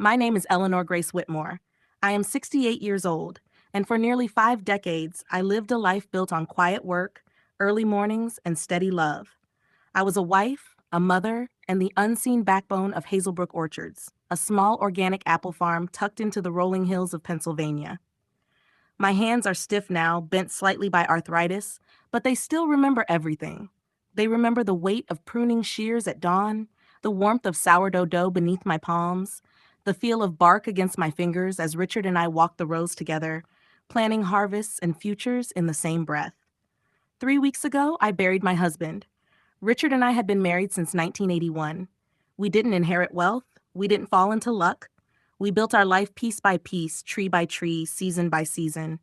My name is Eleanor Grace Whitmore. I am 68 years old, and for nearly 5 decades, I lived a life built on quiet work, early mornings, and steady love. I was a wife, a mother, and the unseen backbone of Hazelbrook Orchards, a small organic apple farm tucked into the rolling hills of Pennsylvania. My hands are stiff now, bent slightly by arthritis, but they still remember everything. They remember the weight of pruning shears at dawn, the warmth of sourdough dough beneath my palms, the feel of bark against my fingers as Richard and I walked the rows together, planning harvests and futures in the same breath. 3 weeks ago, I buried my husband. Richard and I had been married since 1981. We didn't inherit wealth. We didn't fall into luck. We built our life piece by piece, tree by tree, season by season.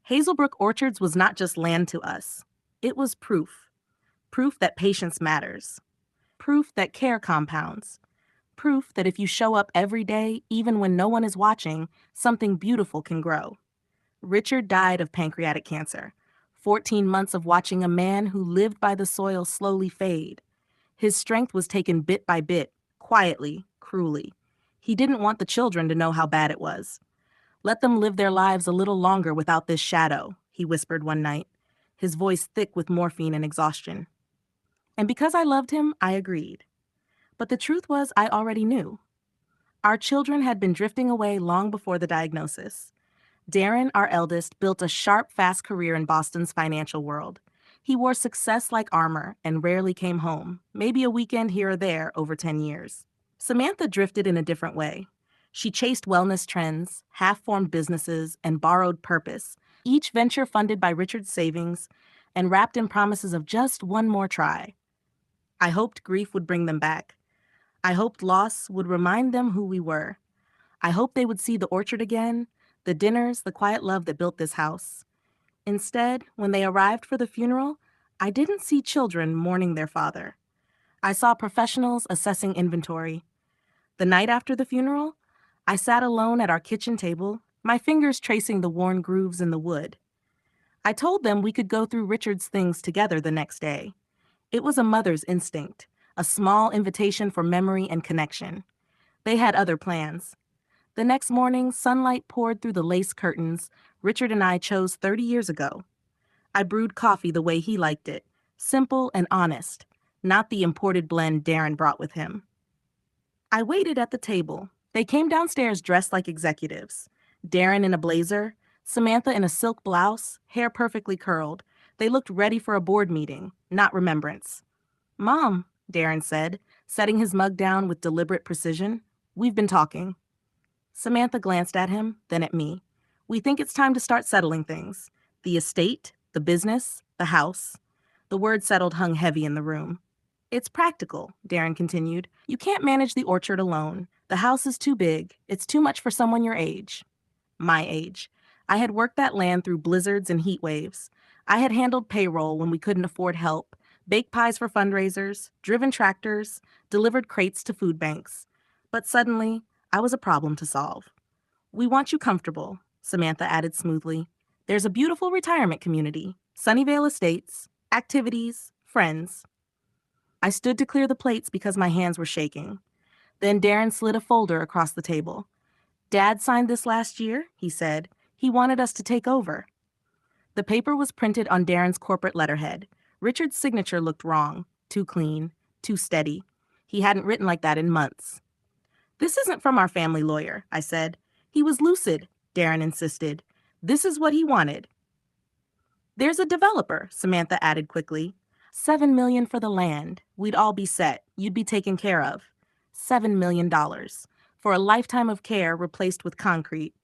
Hazelbrook Orchards was not just land to us. It was proof. Proof that patience matters. Proof that care compounds. Proof that if you show up every day, even when no one is watching, something beautiful can grow. Richard died of pancreatic cancer. 14 months of watching a man who lived by the soil slowly fade. His strength was taken bit by bit, quietly, cruelly. He didn't want the children to know how bad it was. "Let them live their lives a little longer without this shadow," he whispered one night, his voice thick with morphine and exhaustion. And because I loved him, I agreed. But the truth was, I already knew. Our children had been drifting away long before the diagnosis. Darren, our eldest, built a sharp, fast career in Boston's financial world. He wore success like armor and rarely came home, maybe a weekend here or there over 10 years. Samantha drifted in a different way. She chased wellness trends, half-formed businesses, and borrowed purpose, each venture funded by Richard's savings and wrapped in promises of just one more try. I hoped grief would bring them back. I hoped loss would remind them who we were. I hoped they would see the orchard again, the dinners, the quiet love that built this house. Instead, when they arrived for the funeral, I didn't see children mourning their father. I saw professionals assessing inventory. The night after the funeral, I sat alone at our kitchen table, my fingers tracing the worn grooves in the wood. I told them we could go through Richard's things together the next day. It was a mother's instinct, a small invitation for memory and connection. They had other plans. The next morning, sunlight poured through the lace curtains Richard and I chose 30 years ago. I brewed coffee the way he liked it, simple and honest, not the imported blend Darren brought with him. I waited at the table. They came downstairs dressed like executives. Darren in a blazer, Samantha in a silk blouse, hair perfectly curled. They looked ready for a board meeting, not remembrance. "Mom," Darren said, setting his mug down with deliberate precision, "we've been talking." Samantha glanced at him, then at me. "We think it's time to start settling things. The estate, the business, the house." The word settled hung heavy in the room. "It's practical," Darren continued. "You can't manage the orchard alone. The house is too big. It's too much for someone your age." My age. I had worked that land through blizzards and heat waves. I had handled payroll when we couldn't afford help, baked pies for fundraisers, driven tractors, delivered crates to food banks. But suddenly, I was a problem to solve. "We want you comfortable," Samantha added smoothly. "There's a beautiful retirement community, Sunnyvale Estates, activities, friends." I stood to clear the plates because my hands were shaking. Then Darren slid a folder across the table. "Dad signed this last year," he said. "He wanted us to take over." The paper was printed on Darren's corporate letterhead. Richard's signature looked wrong, too clean, too steady. He hadn't written like that in months. "This isn't from our family lawyer," I said. "He was lucid," Darren insisted. "This is what he wanted." "There's a developer," Samantha added quickly. $7 million for the land. We'd all be set. You'd be taken care of. $7 million for a lifetime of care replaced with concrete.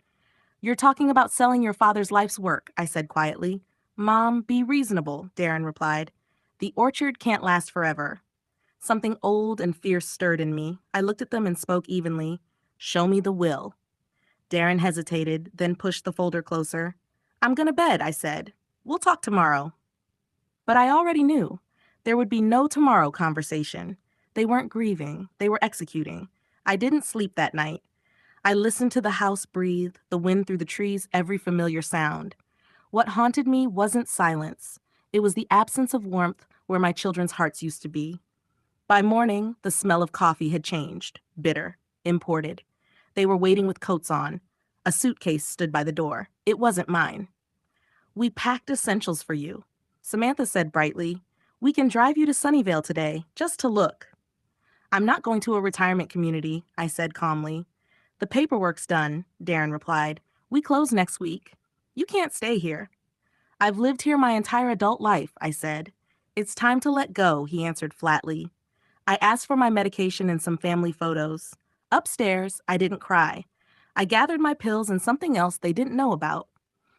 "You're talking about selling your father's life's work," I said quietly. "Mom, be reasonable," Darren replied. "The orchard can't last forever." Something old and fierce stirred in me. I looked at them and spoke evenly. "Show me the will." Darren hesitated, then pushed the folder closer. "I'm going to bed," I said. "We'll talk tomorrow." But I already knew. There would be no tomorrow conversation. They weren't grieving. They were executing. I didn't sleep that night. I listened to the house breathe, the wind through the trees, every familiar sound. What haunted me wasn't silence. It was the absence of warmth where my children's hearts used to be. By morning, the smell of coffee had changed, bitter, imported. They were waiting with coats on. A suitcase stood by the door. It wasn't mine. We packed essentials for you, Samantha said brightly. We can drive you to Sunnyvale today, just to look. I'm not going to a retirement community, I said calmly. The paperwork's done, Darren replied. We close next week. You can't stay here. I've lived here my entire adult life, I said. It's time to let go, he answered flatly. I asked for my medication and some family photos. Upstairs, I didn't cry. I gathered my pills and something else they didn't know about.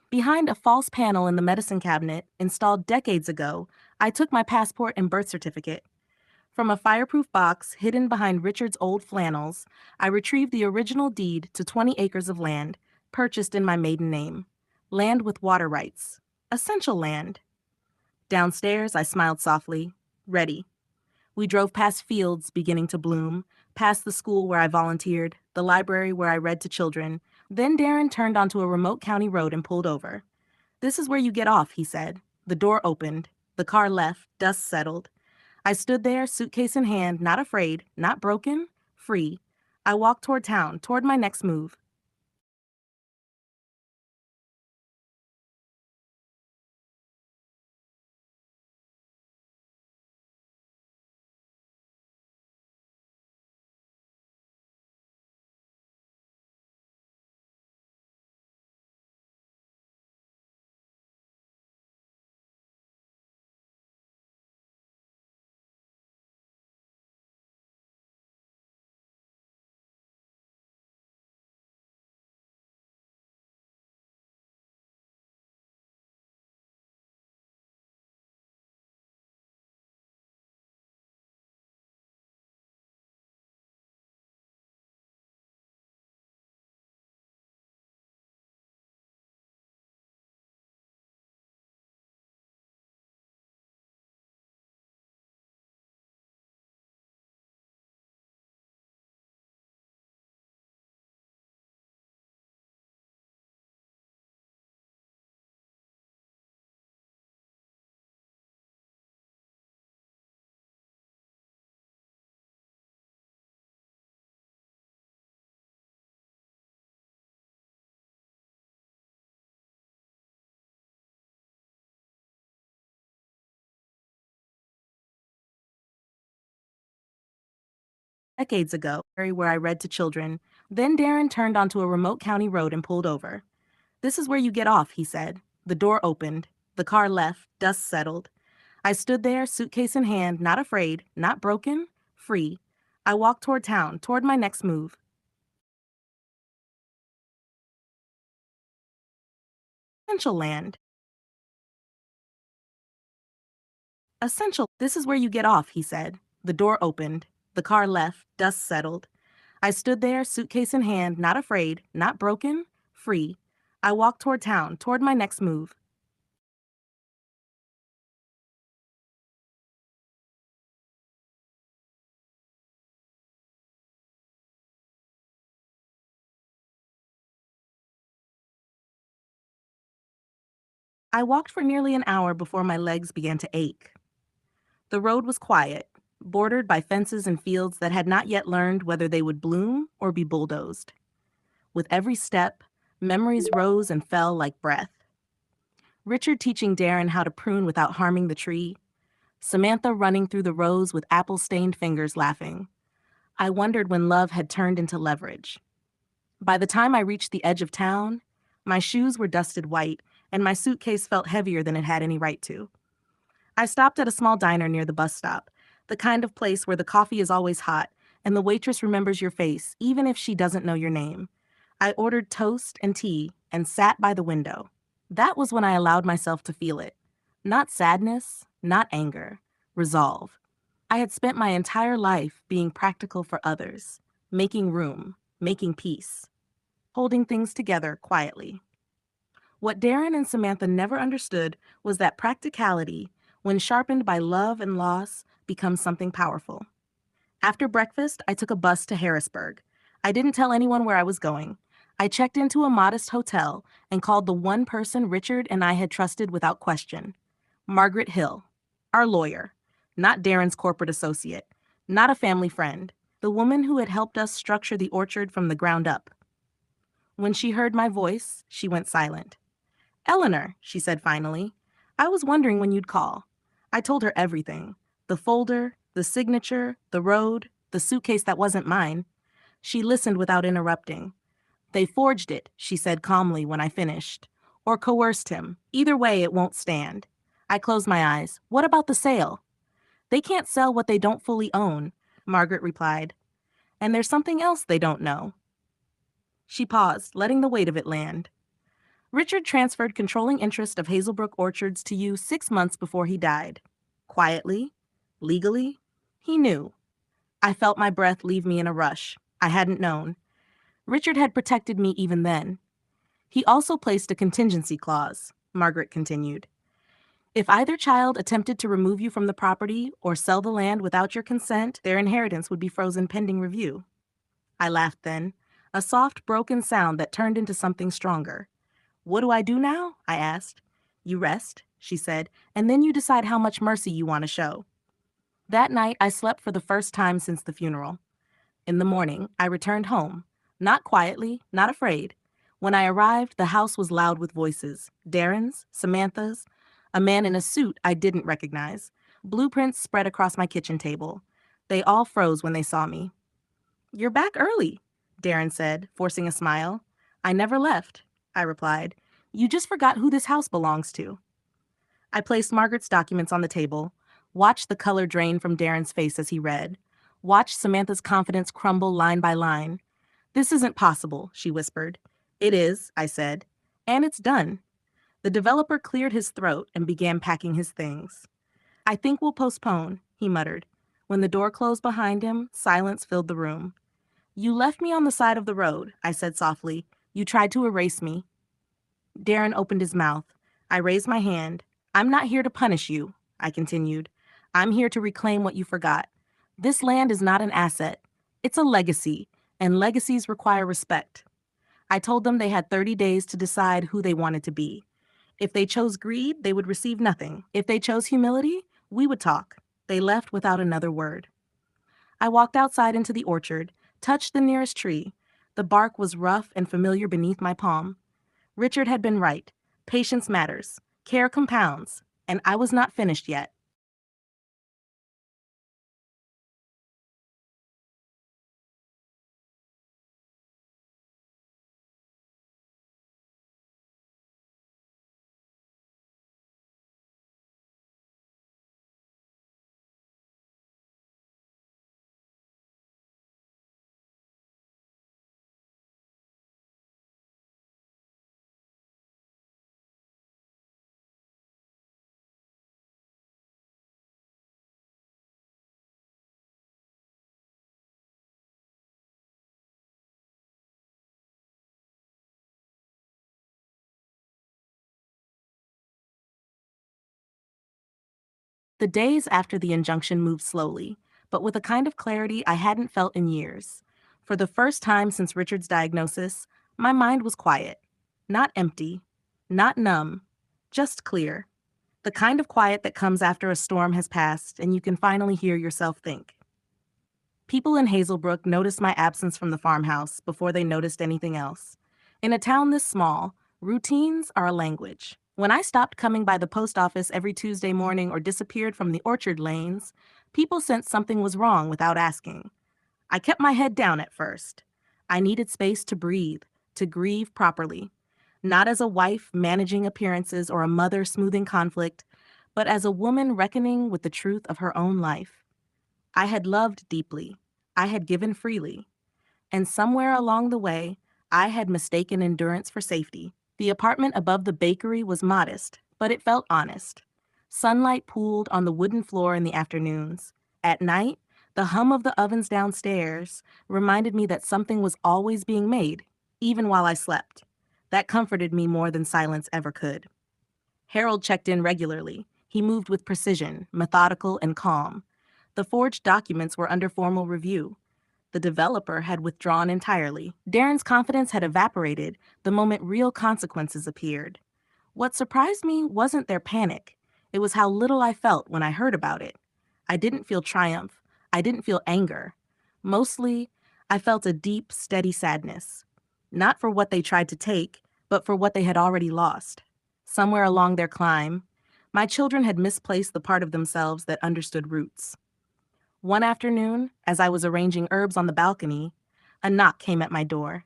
Behind a false panel in the medicine cabinet, installed decades ago, I took my passport and birth certificate. From a fireproof box hidden behind Richard's old flannels, I retrieved the original deed to 20 acres of land, purchased in my maiden name. Land with water rights. Essential land. Downstairs, I smiled softly. Ready. We drove past fields beginning to bloom, past the school where I volunteered, the library where I read to children. Then Darren turned onto a remote county road and pulled over. This is where you get off, he said. The door opened. The car left. Dust settled. I stood there, suitcase in hand, not afraid, not broken, free. I walked toward town, toward my next move. Decades ago, where I read to children. Then Darren turned onto a remote county road and pulled over. This is where you get off, he said. The door opened. The car left. Dust settled. I stood there, suitcase in hand, not afraid, not broken, free. I walked toward town, toward my next move. Essential land. Essential. This is where you get off, he said. The door opened. The car left. Dust settled. I stood there, suitcase in hand, not afraid, not broken, free. I walked toward town, toward my next move. I walked for nearly an hour before my legs began to ache. The road was quiet, bordered by fences and fields that had not yet learned whether they would bloom or be bulldozed. With every step, memories rose and fell like breath. Richard teaching Darren how to prune without harming the tree. Samantha running through the rows with apple-stained fingers laughing. I wondered when love had turned into leverage. By the time I reached the edge of town, my shoes were dusted white and my suitcase felt heavier than it had any right to. I stopped at a small diner near the bus stop, the kind of place where the coffee is always hot and the waitress remembers your face even if she doesn't know your name. I ordered toast and tea and sat by the window. That was when I allowed myself to feel it. Not sadness, not anger, resolve. I had spent my entire life being practical for others, making room, making peace, holding things together quietly. What Darren and Samantha never understood was that practicality, when sharpened by love and loss, becomes something powerful. After breakfast, I took a bus to Harrisburg. I didn't tell anyone where I was going. I checked into a modest hotel and called the one person Richard and I had trusted without question. Margaret Hill, our lawyer, not Darren's corporate associate, not a family friend, the woman who had helped us structure the orchard from the ground up. When she heard my voice, she went silent. "Eleanor," she said finally, "I was wondering when you'd call." I told her everything: the folder, the signature, the road, the suitcase that wasn't mine. She listened without interrupting. "They forged it," she said calmly when I finished. "Or coerced him. Either way, it won't stand." I closed my eyes. "What about the sale?" "They can't sell what they don't fully own," Margaret replied. "And there's something else they don't know." She paused, letting the weight of it land. "Richard transferred controlling interest of Hazelbrook Orchards to you 6 months before he died. Quietly, legally, he knew." I felt my breath leave me in a rush. I hadn't known. Richard had protected me even then. "He also placed a contingency clause," Margaret continued. "If either child attempted to remove you from the property or sell the land without your consent, their inheritance would be frozen pending review." I laughed then, a soft, broken sound that turned into something stronger. "What do I do now?" I asked. "You rest," she said, "and then you decide how much mercy you want to show." That night, I slept for the first time since the funeral. In the morning, I returned home, not quietly, not afraid. When I arrived, the house was loud with voices: Darren's, Samantha's, a man in a suit I didn't recognize. Blueprints spread across my kitchen table. They all froze when they saw me. "You're back early," Darren said, forcing a smile. "I never left," I replied. "You just forgot who this house belongs to." I placed Margaret's documents on the table, watched the color drain from Darren's face as he read, watched Samantha's confidence crumble line by line. "This isn't possible," she whispered. "It is," I said. "And it's done." The developer cleared his throat and began packing his things. "I think we'll postpone," he muttered. When the door closed behind him, silence filled the room. "You left me on the side of the road," I said softly. "You tried to erase me." Darren opened his mouth. I raised my hand. "I'm not here to punish you," I continued. "I'm here to reclaim what you forgot. This land is not an asset. It's a legacy, and legacies require respect." I told them they had 30 days to decide who they wanted to be. If they chose greed, they would receive nothing. If they chose humility, we would talk. They left without another word. I walked outside into the orchard, touched the nearest tree. The bark was rough and familiar beneath my palm. Richard had been right. Patience matters. Care compounds. And I was not finished yet. The days after the injunction moved slowly, but with a kind of clarity I hadn't felt in years. For the first time since Richard's diagnosis, my mind was quiet. Not empty, not numb, just clear. The kind of quiet that comes after a storm has passed and you can finally hear yourself think. People in Hazelbrook noticed my absence from the farmhouse before they noticed anything else. In a town this small, routines are a language. When I stopped coming by the post office every Tuesday morning or disappeared from the orchard lanes, people sensed something was wrong without asking. I kept my head down at first. I needed space to breathe, to grieve properly. Not as a wife managing appearances or a mother smoothing conflict, but as a woman reckoning with the truth of her own life. I had loved deeply. I had given freely. And somewhere along the way, I had mistaken endurance for safety. The apartment above the bakery was modest, but it felt honest. Sunlight pooled on the wooden floor in the afternoons. At night, the hum of the ovens downstairs reminded me that something was always being made, even while I slept. That comforted me more than silence ever could. Harold checked in regularly. He moved with precision, methodical and calm. The forged documents were under formal review. The developer had withdrawn entirely. Darren's confidence had evaporated the moment real consequences appeared. What surprised me wasn't their panic. It was how little I felt when I heard about it. I didn't feel triumph. I didn't feel anger. Mostly, I felt a deep, steady sadness. Not for what they tried to take, but for what they had already lost. Somewhere along their climb, my children had misplaced the part of themselves that understood roots. One afternoon, as I was arranging herbs on the balcony, a knock came at my door.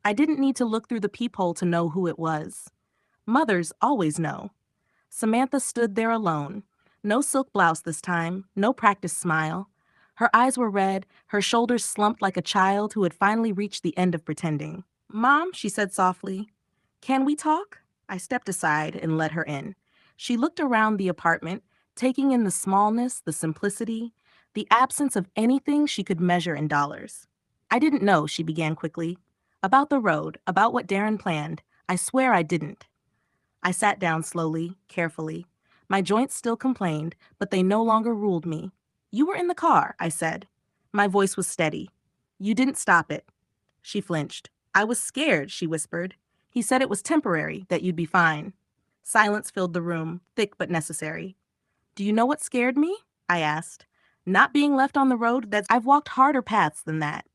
I didn't need to look through the peephole to know who it was. Mothers always know. Samantha stood there alone. No silk blouse this time, no practiced smile. Her eyes were red, her shoulders slumped like a child who had finally reached the end of pretending. "Mom," she said softly, "can we talk?" I stepped aside and let her in. She looked around the apartment, taking in the smallness, the simplicity, the absence of anything she could measure in dollars. "I didn't know," she began quickly. "About the road, about what Darren planned. I swear I didn't." I sat down slowly, carefully. My joints still complained, but they no longer ruled me. "You were in the car," I said. My voice was steady. "You didn't stop it." She flinched. "I was scared," she whispered. "He said it was temporary, that you'd be fine." Silence filled the room, thick but necessary. "Do you know what scared me?" I asked. "Not being left on the road. I've walked harder paths than that.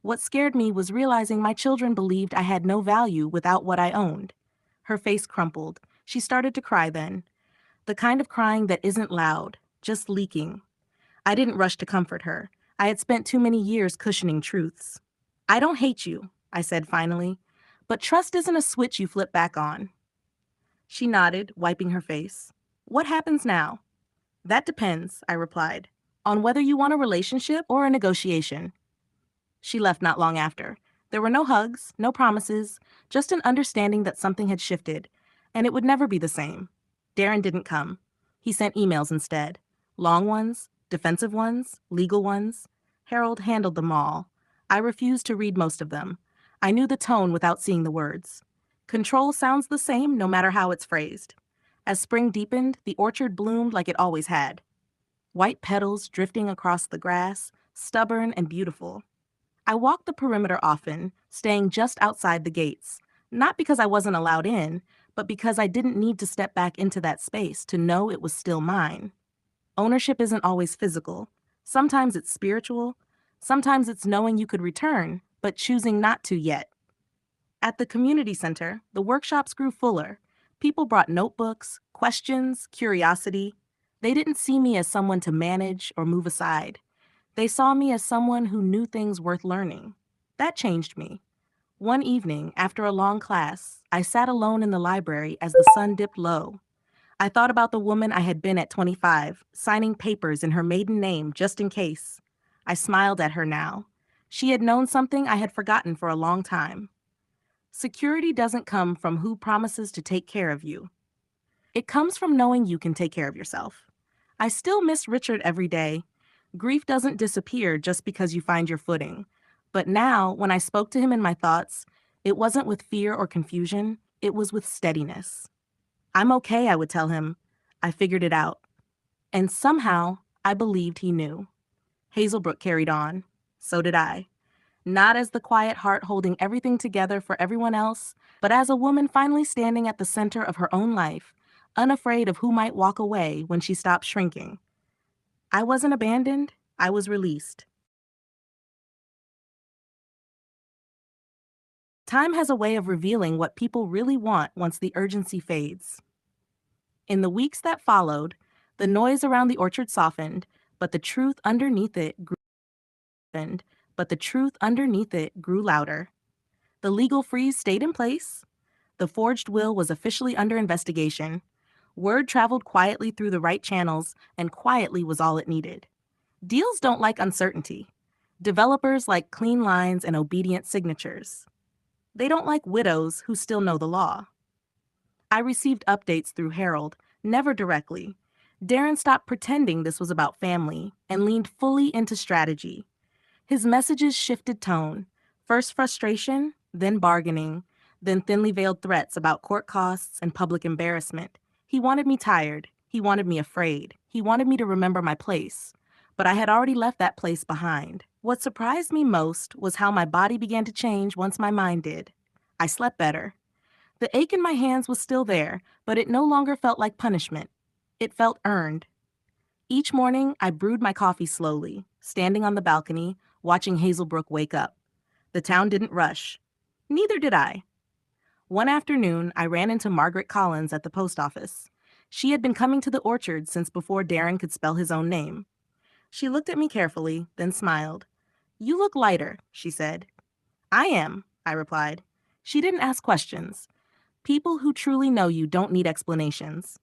What scared me was realizing my children believed I had no value without what I owned." Her face crumpled. She started to cry then. The kind of crying that isn't loud, just leaking. I didn't rush to comfort her. I had spent too many years cushioning truths. "I don't hate you," I said finally, "but trust isn't a switch you flip back on." She nodded, wiping her face. "What happens now?" "That depends," I replied, "on whether you want a relationship or a negotiation." She left not long after. There were no hugs, no promises, just an understanding that something had shifted, and it would never be the same. Darren didn't come. He sent emails instead. Long ones, defensive ones, legal ones. Harold handled them all. I refused to read most of them. I knew the tone without seeing the words. Control sounds the same no matter how it's phrased. As spring deepened, the orchard bloomed like it always had. White petals drifting across the grass, stubborn and beautiful. I walked the perimeter often, staying just outside the gates, not because I wasn't allowed in, but because I didn't need to step back into that space to know it was still mine. Ownership isn't always physical. Sometimes it's spiritual. Sometimes it's knowing you could return, but choosing not to yet. At the community center, the workshops grew fuller. People brought notebooks, questions, curiosity. They didn't see me as someone to manage or move aside. They saw me as someone who knew things worth learning. That changed me. One evening, after a long class, I sat alone in the library as the sun dipped low. I thought about the woman I had been at 25, signing papers in her maiden name just in case. I smiled at her now. She had known something I had forgotten for a long time. Security doesn't come from who promises to take care of you. It comes from knowing you can take care of yourself. I still miss Richard every day. Grief doesn't disappear just because you find your footing. But now, when I spoke to him in my thoughts, it wasn't with fear or confusion, it was with steadiness. "I'm okay," I would tell him. "I figured it out." And somehow, I believed he knew. Hazelbrook carried on. So did I. Not as the quiet heart holding everything together for everyone else, but as a woman finally standing at the center of her own life, unafraid of who might walk away when she stopped shrinking. I wasn't abandoned, I was released. Time has a way of revealing what people really want once the urgency fades. In the weeks that followed, the noise around the orchard softened, but the truth underneath it grew louder. The legal freeze stayed in place. The forged will was officially under investigation. Word traveled quietly through the right channels, and quietly was all it needed. Deals don't like uncertainty. Developers like clean lines and obedient signatures. They don't like widows who still know the law. I received updates through Harold, never directly. Darren stopped pretending this was about family and leaned fully into strategy. His messages shifted tone. First frustration, then bargaining, then thinly veiled threats about court costs and public embarrassment. He wanted me tired. He wanted me afraid. He wanted me to remember my place. But I had already left that place behind. What surprised me most was how my body began to change once my mind did. I slept better. The ache in my hands was still there, but it no longer felt like punishment. It felt earned. Each morning, I brewed my coffee slowly, standing on the balcony, watching Hazelbrook wake up. The town didn't rush. Neither did I. One afternoon, I ran into Margaret Collins at the post office. She had been coming to the orchard since before Darren could spell his own name. She looked at me carefully, then smiled. "You look lighter," she said. "I am," I replied. She didn't ask questions. People who truly know you don't need explanations.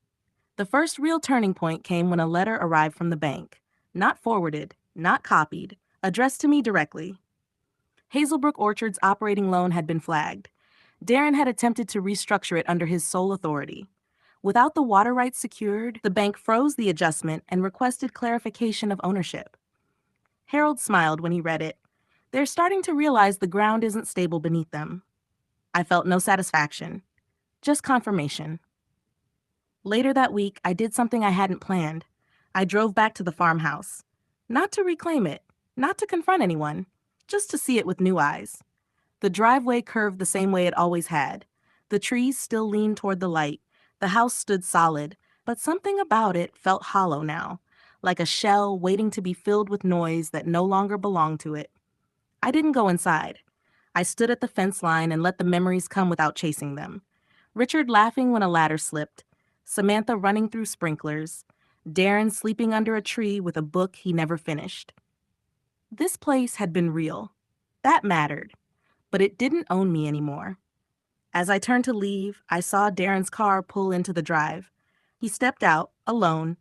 The first real turning point came when a letter arrived from the bank. Not forwarded, not copied, addressed to me directly. Hazelbrook Orchards' operating loan had been flagged. Darren had attempted to restructure it under his sole authority. Without the water rights secured, the bank froze the adjustment and requested clarification of ownership. Harold smiled when he read it. They're starting to realize the ground isn't stable beneath them. I felt no satisfaction, just confirmation. Later that week, I did something I hadn't planned. I drove back to the farmhouse. Not to reclaim it, not to confront anyone, just to see it with new eyes. The driveway curved the same way it always had. The trees still leaned toward the light. The house stood solid, but something about it felt hollow now, like a shell waiting to be filled with noise that no longer belonged to it. I didn't go inside. I stood at the fence line and let the memories come without chasing them. Richard laughing when a ladder slipped, Samantha running through sprinklers, Darren sleeping under a tree with a book he never finished. This place had been real. That mattered. But it didn't own me anymore. As I turned to leave, I saw Darren's car pull into the drive. He stepped out, alone.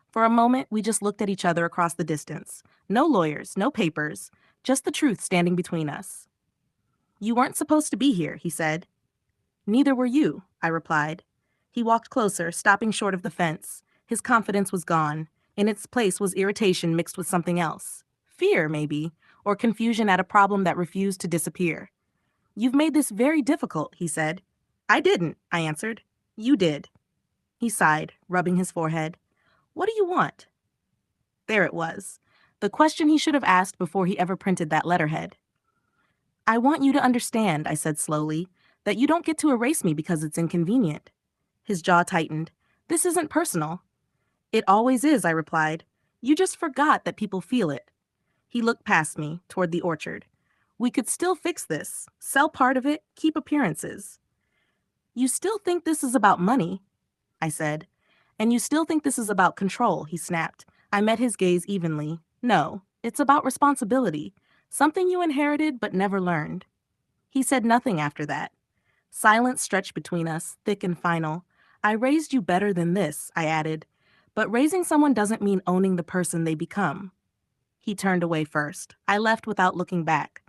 For a moment, we just looked at each other across the distance. No lawyers, no papers, just the truth standing between us. "You weren't supposed to be here," he said. "Neither were you," I replied. He walked closer, stopping short of the fence. His confidence was gone. In its place was irritation mixed with something else. Fear, maybe, or confusion at a problem that refused to disappear. "You've made this very difficult," he said. "I didn't," I answered. "You did." He sighed, rubbing his forehead. "What do you want?" There it was. The question he should have asked before he ever printed that letterhead. "I want you to understand," I said slowly, "that you don't get to erase me because it's inconvenient." His jaw tightened. "This isn't personal." "It always is," I replied. "You just forgot that people feel it." He looked past me, toward the orchard. "We could still fix this, sell part of it, keep appearances." "You still think this is about money?" I said. "And you still think this is about control," he snapped. I met his gaze evenly. "No, it's about responsibility, something you inherited but never learned." He said nothing after that. Silence stretched between us, thick and final. "I raised you better than this," I added. "But raising someone doesn't mean owning the person they become." He turned away first. I left without looking back.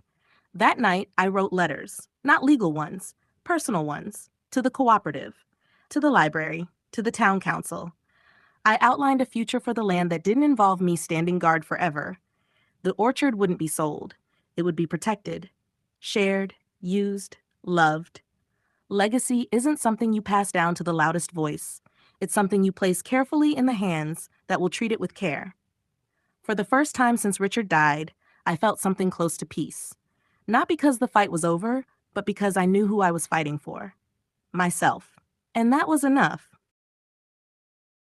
That night, I wrote letters, not legal ones, personal ones, to the cooperative, to the library, to the town council. I outlined a future for the land that didn't involve me standing guard forever. The orchard wouldn't be sold. It would be protected, shared, used, loved. Legacy isn't something you pass down to the loudest voice. It's something you place carefully in the hands that will treat it with care. For the first time since Richard died, I felt something close to peace. Not because the fight was over, but because I knew who I was fighting for. Myself. And that was enough.